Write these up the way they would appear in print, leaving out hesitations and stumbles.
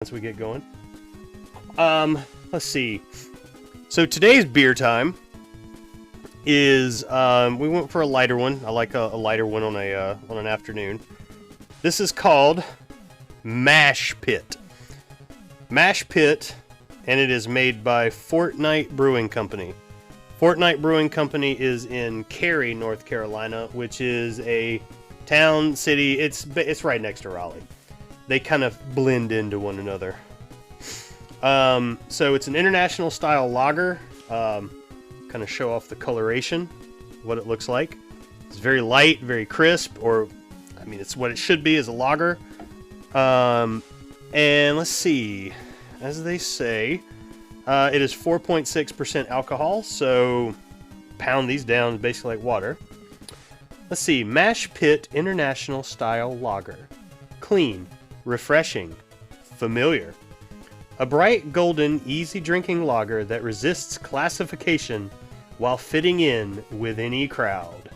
once we get going. Let's see. So today's beer time is we went for a lighter one. I like a lighter one on an afternoon. This is called Mash Pit. Mash Pit, and it is made by Fortnight Brewing Company. Fortnight Brewing Company is in Cary, North Carolina, which is a town, city. It's right next to Raleigh. They kind of blend into one another. So it's an international style lager. Kind of show off the coloration, what it looks like. It's very light, very crisp, or I mean, it's what it should be as a lager. And let's see, as they say, it is 4.6% alcohol. So pound these down is basically like water. Let's see, Mash Pit International Style Lager. Clean, refreshing, familiar. A bright, golden, easy drinking lager that resists classification while fitting in with any crowd.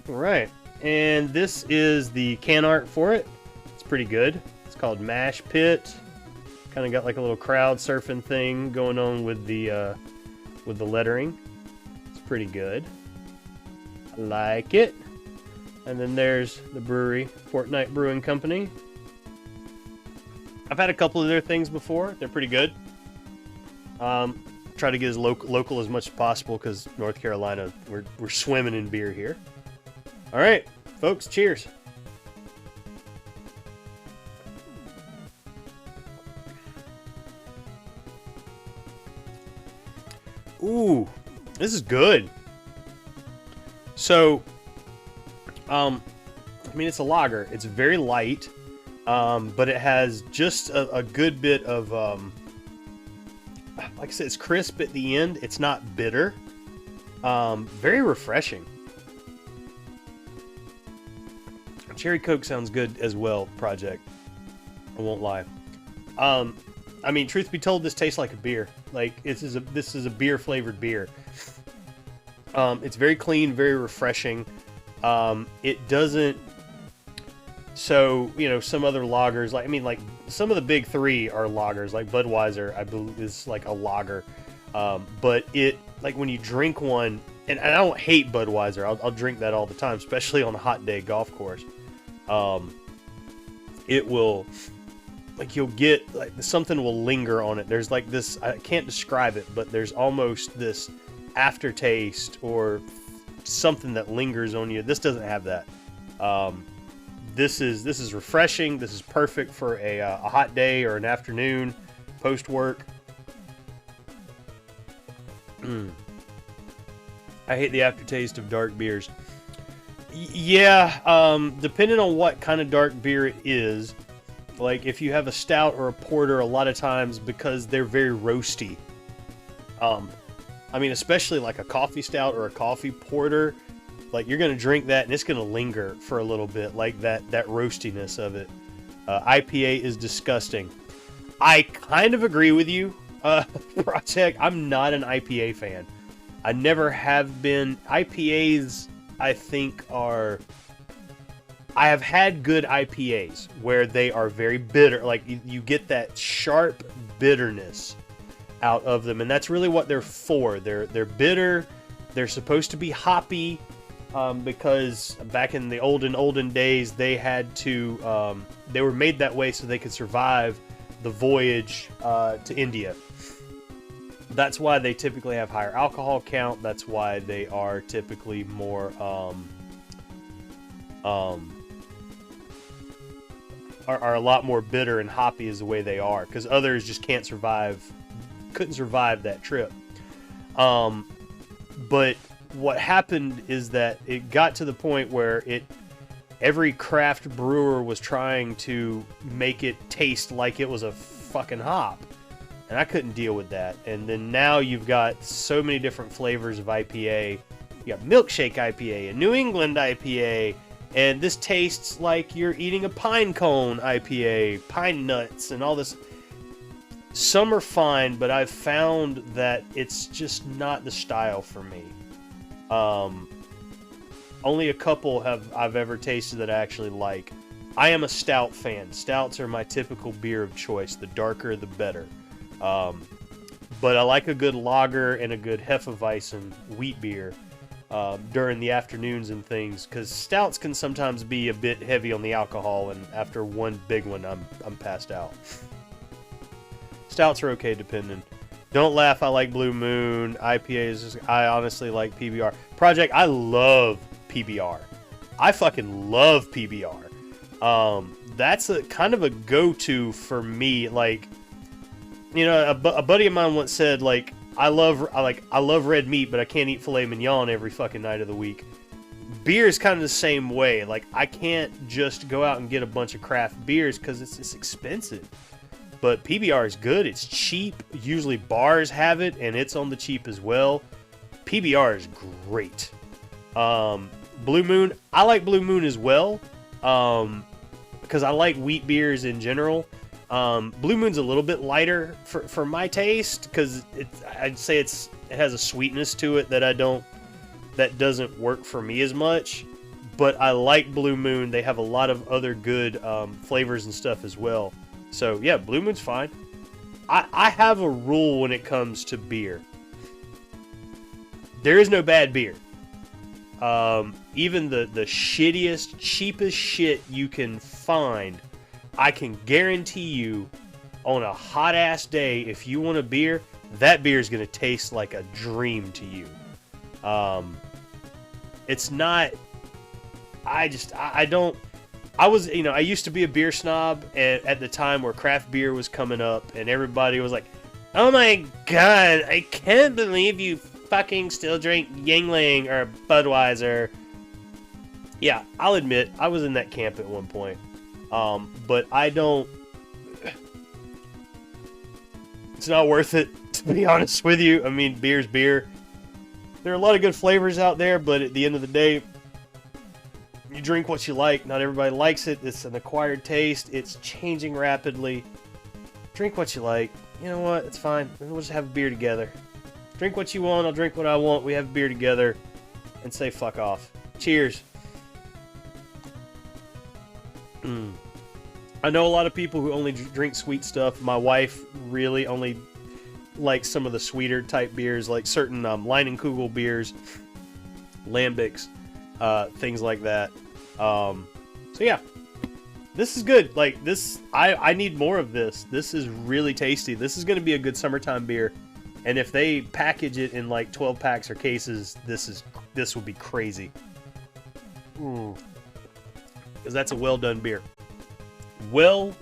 Alright, and this is the can art for it. It's pretty good. It's called Mash Pit. Kind of got like a little crowd surfing thing going on with the lettering. It's pretty good. I like it. And then there's the brewery, Fortnight Brewing Company. I've had a couple of their things before. They're pretty good. Try to get as local as much as possible because North Carolina, we're swimming in beer here. All right, folks, cheers. Ooh, this is good. So, I mean, it's a lager. It's very light. But it has just a good bit of, like I said, it's crisp at the end. It's not bitter. Very refreshing. Cherry Coke sounds good as well, Project. I won't lie. I mean, truth be told, this tastes like a beer. Like, this is a beer flavored beer. It's very clean, very refreshing. It doesn't. So, you know, some other lagers, like some of the big three are lagers, like Budweiser, I believe, is like a lager. But it, like when you drink one, and I don't hate Budweiser, I'll drink that all the time, especially on a hot day golf course. It will, like, you'll get, like, something will linger on it. There's like this, I can't describe it, but there's almost this aftertaste or something that lingers on you. This doesn't have that. This is refreshing. This is perfect for a hot day or an afternoon post work. I hate the aftertaste of dark beers. Yeah, depending on what kind of dark beer it is, like if you have a stout or a porter, a lot of times because they're very roasty. I mean, especially like a coffee stout or a coffee porter. Like, you're going to drink that, and it's going to linger for a little bit, like that roastiness of it. IPA is disgusting. I kind of agree with you, Project. I'm not an IPA fan. I never have been. IPAs, I think, are... I have had good IPAs where they are very bitter. Like, you get that sharp bitterness out of them, and that's really what they're for. They're bitter. They're supposed to be hoppy. Because back in the olden days, they had to, they were made that way so they could survive the voyage to India. That's why they typically have higher alcohol count. That's why they are typically more, are a lot more bitter and hoppy is the way they are. Because others just couldn't survive that trip. But what happened is that it got to the point where every craft brewer was trying to make it taste like it was a fucking hop, and I couldn't deal with that. And then now you've got so many different flavors of IPA. You got milkshake IPA and New England IPA, and this tastes like you're eating a pine cone IPA, pine nuts and all this. Some are fine, but I've found that it's just not the style for me. Only a couple I've ever tasted that I actually like. I am a stout fan. Stouts are my typical beer of choice. The darker, the better. But I like a good lager and a good Hefeweizen wheat beer during the afternoons and things, because stouts can sometimes be a bit heavy on the alcohol, and after one big one, I'm passed out. Stouts are okay depending. Don't laugh, I like Blue Moon. IPAs, I honestly like PBR. Project, I love PBR. I fucking love PBR. That's a kind of a go-to for me. Like, you know, a buddy of mine once said, like, I love red meat, but I can't eat filet mignon every fucking night of the week. Beer is kind of the same way. Like, I can't just go out and get a bunch of craft beers because it's expensive. But PBR is good. It's cheap. Usually bars have it, and it's on the cheap as well. PBR is great. Blue Moon, I like Blue Moon as well, because I like wheat beers in general. Blue Moon's a little bit lighter for my taste, because I'd say it has a sweetness to it that doesn't work for me as much. But I like Blue Moon. They have a lot of other good flavors and stuff as well. So yeah, Blue Moon's fine. I have a rule when it comes to beer. There is no bad beer. Even the shittiest, cheapest shit you can find, I can guarantee you, on a hot ass day, if you want a beer, that beer is going to taste like a dream to you. It's not. I used to be a beer snob at the time where craft beer was coming up, and everybody was like, "Oh my god, I can't believe you fucking still drink Yuengling or Budweiser." Yeah, I'll admit, I was in that camp at one point. But I don't... It's not worth it, to be honest with you. I mean, beer's beer. There are a lot of good flavors out there, but at the end of the day, you drink what you like. Not everybody likes it. It's an acquired taste. It's changing rapidly. Drink what you like. You know what? It's fine. We'll just have a beer together. Drink what you want. I'll drink what I want. We have a beer together. And say fuck off. Cheers. I know a lot of people who only drink sweet stuff. My wife really only likes some of the sweeter type beers, like certain Leinenkugel beers, Lambics, things like that. So yeah, this is good. Like this, I need more of this. This is really tasty. This is going to be a good summertime beer. And if they package it in like 12 packs or cases, this would be crazy. Because that's a well done beer. Well